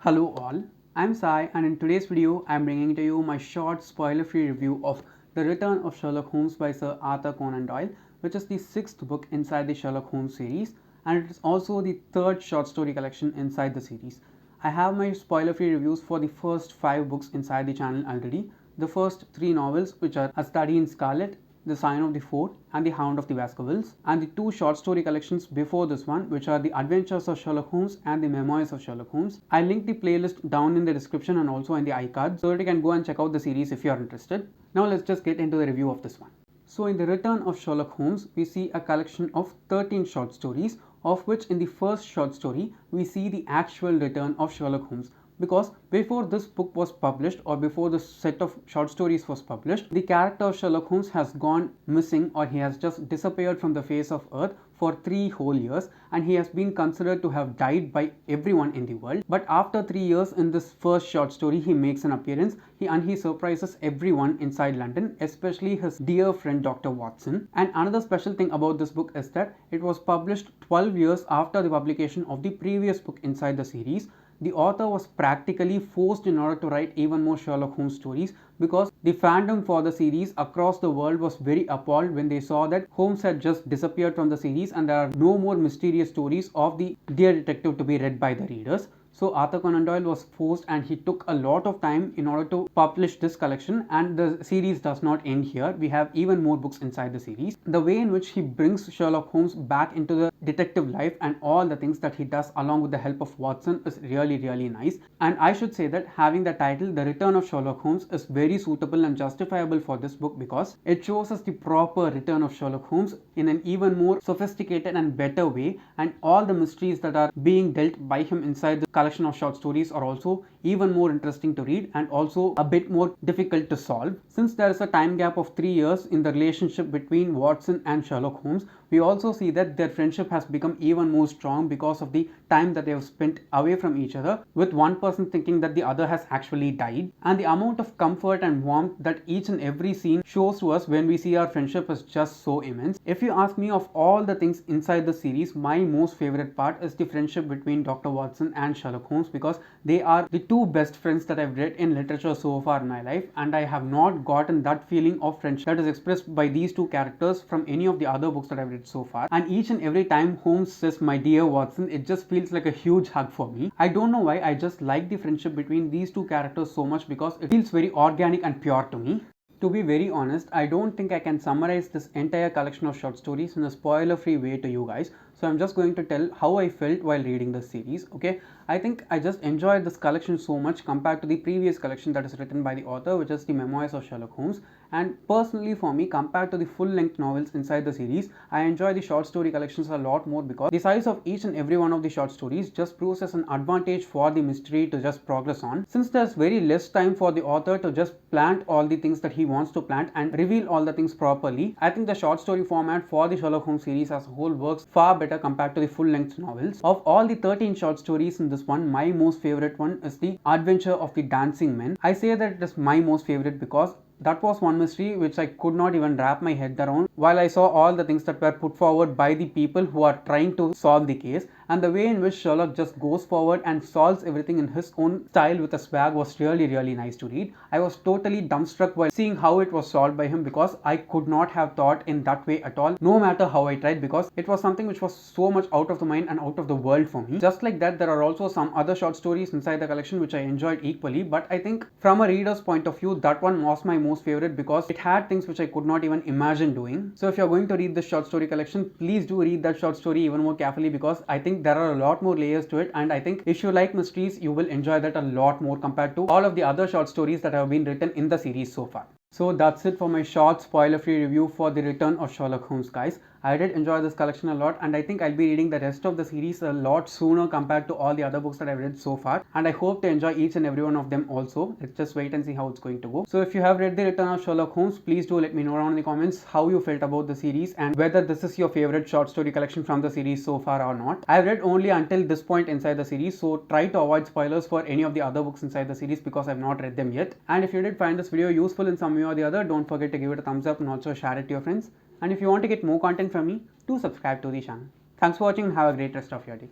Hello all, I'm Sai and in today's video I'm bringing to you my short spoiler-free review of The Return of Sherlock Holmes by Sir Arthur Conan Doyle, which is the 6th book inside the Sherlock Holmes series, and it is also the 3rd short story collection inside the series. I have my spoiler-free reviews for the first 5 books inside the channel already. The first 3 novels, which are A Study in Scarlet, The Sign of the Four and The Hound of the Baskervilles, and the 2 short story collections before this one, which are The Adventures of Sherlock Holmes and The Memoirs of Sherlock Holmes. I link the playlist down in the description and also in the iCard so that you can go and check out the series if you are interested. Now let's just get into the review of this one. So in The Return of Sherlock Holmes, we see a collection of 13 short stories, of which in the first short story, we see the actual return of Sherlock Holmes. Because before this book was published or before this set of short stories was published, the character of Sherlock Holmes has gone missing or he has just disappeared from the face of earth for 3 whole years and he has been considered to have died by everyone in the world. But after 3 years in this first short story, he makes an appearance and he surprises everyone inside London, especially his dear friend Dr. Watson. And another special thing about this book is that it was published 12 years after the publication of the previous book inside the series. The author was practically forced in order to write even more Sherlock Holmes stories because the fandom for the series across the world was very appalled when they saw that Holmes had just disappeared from the series and there are no more mysterious stories of the dear detective to be read by the readers. So Arthur Conan Doyle was forced and he took a lot of time in order to publish this collection, and the series does not end here. We have even more books inside the series. The way in which he brings Sherlock Holmes back into the detective life and all the things that he does along with the help of Watson is really nice. And I should say that having the title The Return of Sherlock Holmes is very suitable and justifiable for this book because it shows us the proper return of Sherlock Holmes in an even more sophisticated and better way, and all the mysteries that are being dealt by him inside the collection of short stories are also even more interesting to read and also a bit more difficult to solve. Since there is a time gap of 3 years in the relationship between Watson and Sherlock Holmes, we also see that their friendship has become even more strong because of the time that they have spent away from each other, with one person thinking that the other has actually died. And the amount of comfort and warmth that each and every scene shows to us when we see our friendship is just so immense. If you ask me, of all the things inside the series, my most favorite part is the friendship between Dr. Watson and Sherlock Holmes because they are the 2 best friends that I've read in literature so far in my life, and I have not gotten that feeling of friendship that is expressed by these 2 characters from any of the other books that I've read so far. And each and every time Holmes says my dear Watson, it just feels like a huge hug for me. I don't know why, I just like the friendship between these 2 characters so much because it feels very organic and pure to me. To be very honest, I don't think I can summarize this entire collection of short stories in a spoiler-free way to you guys. So I'm just going to tell how I felt while reading this series. Okay, I think I just enjoyed this collection so much compared to the previous collection that is written by the author, which is The Memoirs of Sherlock Holmes. And personally for me, compared to the full-length novels inside the series, I enjoy the short story collections a lot more because the size of each and every one of the short stories just proves as an advantage for the mystery to just progress on. Since there's very less time for the author to just plant all the things that he wants to plant and reveal all the things properly, I think the short story format for the Sherlock Holmes series as a whole works far better compared to the full-length novels. Of all the 13 short stories in this one, my most favorite one is The Adventure of the Dancing Men. I say that it is my most favorite because that was one mystery which I could not even wrap my head around while I saw all the things that were put forward by the people who are trying to solve the case, and the way in which Sherlock just goes forward and solves everything in his own style with a swag was really nice to read. I was totally dumbstruck while seeing how it was solved by him because I could not have thought in that way at all, no matter how I tried, because it was something which was so much out of the mind and out of the world for me. Just like that, there are also some other short stories inside the collection which I enjoyed equally, but I think from a reader's point of view, that one was my most favorite because it had things which I could not even imagine doing. So if you're going to read this short story collection, please do read that short story even more carefully because I think there are a lot more layers to it, and I think if you like mysteries, you will enjoy that a lot more compared to all of the other short stories that have been written in the series so far. So that's it for my short spoiler-free review for The Return of Sherlock Holmes, guys. I did enjoy this collection a lot, and I think I'll be reading the rest of the series a lot sooner compared to all the other books that I've read so far, and I hope to enjoy each and every one of them also. Let's just wait and see how it's going to go. So if you have read The Return of Sherlock Holmes, please do let me know down in the comments how you felt about the series and whether this is your favorite short story collection from the series so far or not. I've read only until this point inside the series, so try to avoid spoilers for any of the other books inside the series because I've not read them yet. And if you did find this video useful in some way or the other, don't forget to give it a thumbs up and also share it to your friends. And if you want to get more content from me, do subscribe to the channel. Thanks for watching and have a great rest of your day.